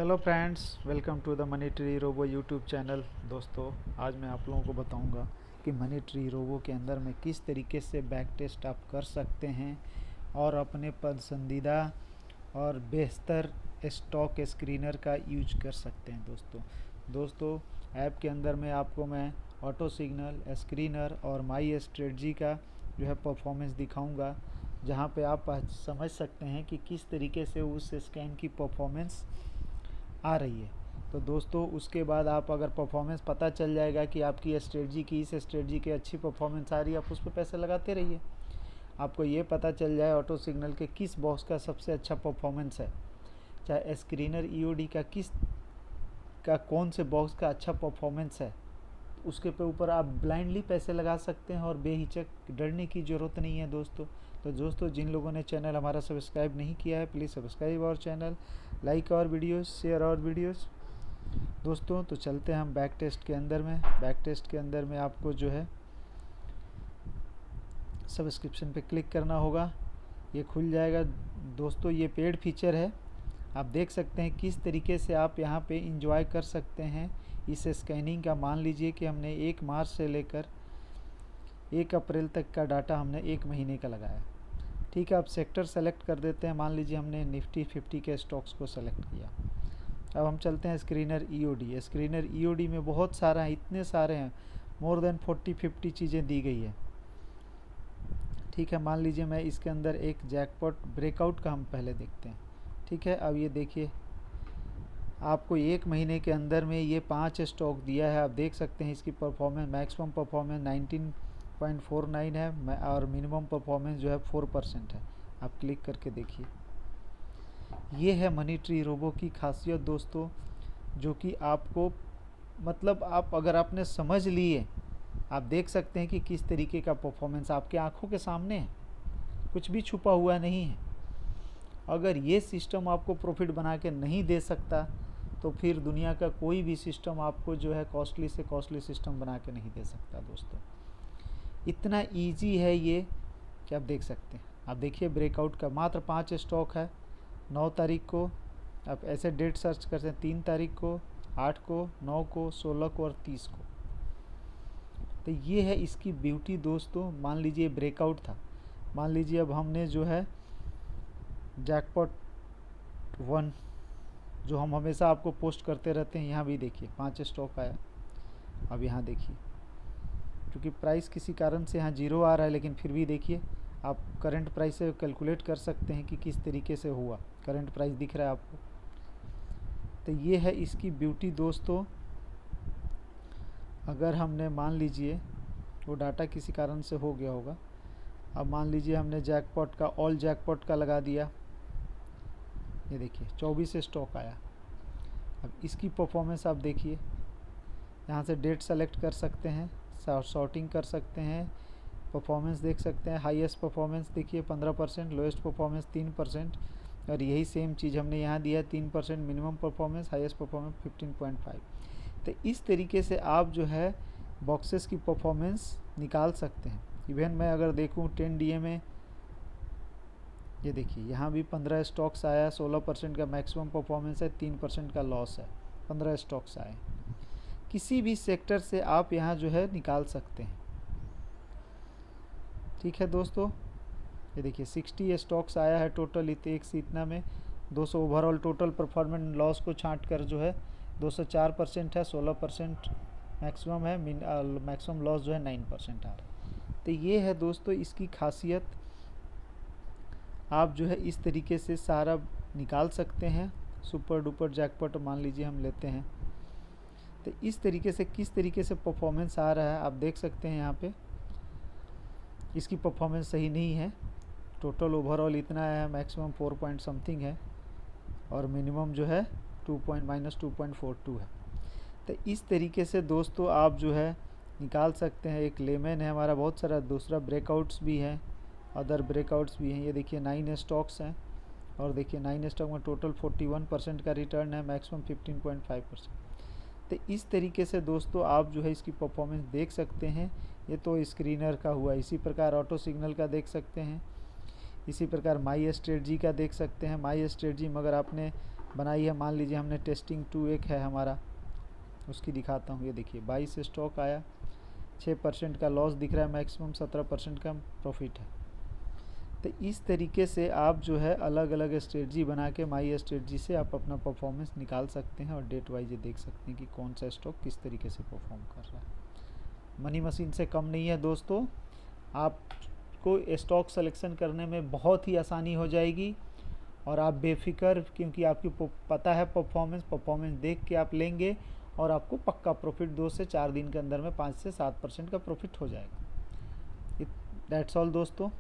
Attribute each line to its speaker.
Speaker 1: Hello friends, welcome to the money tree robo YouTube channel. दोस्तों, आज मैं आप लोगों को बताऊंगा कि मनी ट्री रोबो के अंदर में किस तरीके से बैक टेस्ट आप कर सकते हैं और अपने पसंदीदा और बेहतर स्टॉक स्क्रीनर का यूज कर सकते हैं। दोस्तों ऐप के अंदर में आपको मैं ऑटो सिग्नल, स्क्रीनर और माई स्ट्रेटजी का जो है परफॉर्मेंस दिखाऊंगा, जहां पे आप समझ सकते हैं कि किस तरीके से उस स्कैन की परफॉर्मेंस आ रही है। तो दोस्तों, उसके बाद आप अगर परफॉर्मेंस पता चल जाएगा कि आपकी स्ट्रेटजी की इस स्ट्रेटजी की अच्छी परफॉर्मेंस आ रही है, आप उस पर पैसे लगाते रहिए। आपको ये पता चल जाए ऑटो सिग्नल के किस बॉक्स का सबसे अच्छा परफॉर्मेंस है, चाहे स्क्रीनर ईओडी का कौन से बॉक्स का अच्छा परफॉर्मेंस है, उसके पे ऊपर आप ब्लाइंडली पैसे लगा सकते हैं और बेहिचक, डरने की ज़रूरत नहीं है। दोस्तों जिन लोगों ने चैनल हमारा सब्सक्राइब नहीं किया है, please subscribe our channel, like और वीडियोस, शेयर और वीडियोस। दोस्तों तो चलते हैं हम बैक टेस्ट के अंदर में। बैक टेस्ट के अंदर में आपको जो है सब्सक्रिप्शन पे क्लिक करना होगा, ये खुल जाएगा। दोस्तों ये पेड फीचर है, आप देख सकते हैं किस तरीके से आप यहाँ पे इंजॉय कर सकते हैं इस स्कैनिंग का। मान लीजिए कि हमने 1 मार्च से लेकर 1 अप्रैल तक का डाटा हमने 1 महीने का लगाया। ठीक है, अब सेक्टर सेलेक्ट कर देते हैं। मान लीजिए हमने निफ्टी 50 के स्टॉक्स को सेलेक्ट किया। अब हम चलते हैं स्क्रीनर ईओडी। स्क्रीनर ईओडी में बहुत सारा है, इतने सारे हैं, मोर देन 40-50 चीज़ें दी गई है। ठीक है, मान लीजिए मैं इसके अंदर एक जैकपॉट ब्रेकआउट का हम पहले देखते हैं। ठीक है, अब ये देखिए आपको 1 महीने के अंदर में ये 5 स्टॉक दिया है। आप देख सकते हैं इसकी परफॉर्मेंस, मैक्सिमम परफॉर्मेंस 19.49 है और मिनिमम परफॉर्मेंस जो है 4% है। आप क्लिक करके देखिए, ये है मनी ट्री रोबो की खासियत दोस्तों, जो कि आपको मतलब आप अगर आपने समझ लिए, आप देख सकते हैं कि किस तरीके का परफॉर्मेंस आपके आंखों के सामने है, कुछ भी छुपा हुआ नहीं है। अगर ये सिस्टम आपको प्रॉफिट बना के नहीं दे सकता, तो फिर दुनिया का कोई भी सिस्टम आपको जो है कॉस्टली से कॉस्टली सिस्टम बना के नहीं दे सकता। दोस्तों इतना इजी है ये कि आप देख सकते हैं। आप देखिए ब्रेकआउट का मात्र 5 स्टॉक है। 9 तारीख को आप ऐसे डेट सर्च करते हैं, 3 तारीख को, 8 को, 9 को, 16 को और 30 को। तो ये है इसकी ब्यूटी दोस्तों। मान लीजिए ब्रेकआउट था, मान लीजिए अब हमने जो है जैकपॉट 1 जो हम हमेशा आपको पोस्ट करते रहते हैं, यहाँ भी देखिए 5 स्टॉक आया। अब यहाँ देखिए, क्योंकि प्राइस किसी कारण से यहाँ 0 आ रहा है, लेकिन फिर भी देखिए आप करंट प्राइस से कैलकुलेट कर सकते हैं कि किस तरीके से हुआ। करंट प्राइस दिख रहा है आपको। तो ये है इसकी ब्यूटी दोस्तों। अगर हमने मान लीजिए वो डाटा किसी कारण से हो गया होगा, अब मान लीजिए हमने जैकपॉट का, ऑल जैकपॉट का लगा दिया, ये देखिए 24 स्टॉक आया। अब इसकी परफॉर्मेंस आप देखिए, यहाँ से डेट सेलेक्ट कर सकते हैं, सॉर्टिंग कर सकते हैं, परफॉर्मेंस देख सकते हैं। हाईएस्ट परफॉर्मेंस देखिए 15%, लोएस्ट परफॉर्मेंस 3%, और यही सेम चीज़ हमने यहाँ दिया 3% मिनिमम परफॉर्मेंस, हाईएस्ट परफॉर्मेंस 15.5। तो इस तरीके से आप जो है बॉक्सेस की परफॉर्मेंस निकाल सकते हैं। इवन मैं अगर देखूँ 10 DA में, ये देखिए यहाँ भी 15 स्टॉक्स आया, 16% का मैक्सिमम परफॉर्मेंस है, 3% का लॉस है, 15 स्टॉक्स आए। किसी भी सेक्टर से आप यहाँ जो है निकाल सकते हैं। ठीक है दोस्तों, ये देखिए 60 स्टॉक्स आया है टोटल, एक से इतना में 200 ओवरऑल टोटल परफॉर्मेंस लॉस को छांट कर जो है 204% है, 16% मैक्सिमम है, मैक्सिमम लॉस जो है 9% आ रहा है। तो ये है दोस्तों इसकी खासियत। आप जो है इस तरीके से सारा निकाल सकते हैं। सुपर डुपर जैकपॉट मान लीजिए हम लेते हैं, तो इस तरीके से किस तरीके से परफॉर्मेंस आ रहा है आप देख सकते हैं। यहाँ पे इसकी परफॉर्मेंस सही नहीं है, टोटल ओवरऑल इतना है, मैक्सिमम 4 पॉइंट समथिंग है और मिनिमम जो है -2.42 है। तो इस तरीके से दोस्तों आप जो है निकाल सकते हैं। एक लेमन है हमारा, बहुत सारा दूसरा ब्रेकआउट्स भी हैं, अदर ब्रेकआउट्स भी हैं। ये देखिए 9 स्टॉक्स हैं और देखिए 9 स्टॉक में टोटल 41% का रिटर्न है, मैक्सिमम 15.5%। तो इस तरीके से दोस्तों आप जो है इसकी परफॉर्मेंस देख सकते हैं। ये तो स्क्रीनर का हुआ, इसी प्रकार ऑटो सिग्नल का देख सकते हैं, इसी प्रकार माई स्ट्रेटजी का देख सकते हैं। माई स्ट्रेटजी में अगर आपने बनाई है। मान लीजिए हमने टेस्टिंग 2 एक है हमारा, उसकी दिखाता हूँ। ये देखिए 22 स्टॉक आया, 6% का लॉस दिख रहा है, मैक्सिमम 17% का प्रॉफिट है। तो इस तरीके से आप जो है अलग अलग स्ट्रेटजी बना के माई स्ट्रेटजी से आप अपना परफॉर्मेंस निकाल सकते हैं और डेट वाइज देख सकते हैं कि कौन सा स्टॉक किस तरीके से परफॉर्म कर रहा है। मनी मशीन से कम नहीं है दोस्तों, आपको स्टॉक सिलेक्शन करने में बहुत ही आसानी हो जाएगी और आप बेफिक्र, क्योंकि आपकी पता है परफॉर्मेंस देख के आप लेंगे और आपको पक्का प्रॉफिट 2 से 4 दिन के अंदर में 5 से 7% का प्रॉफिट हो जाएगा। दैट्स ऑल दोस्तों।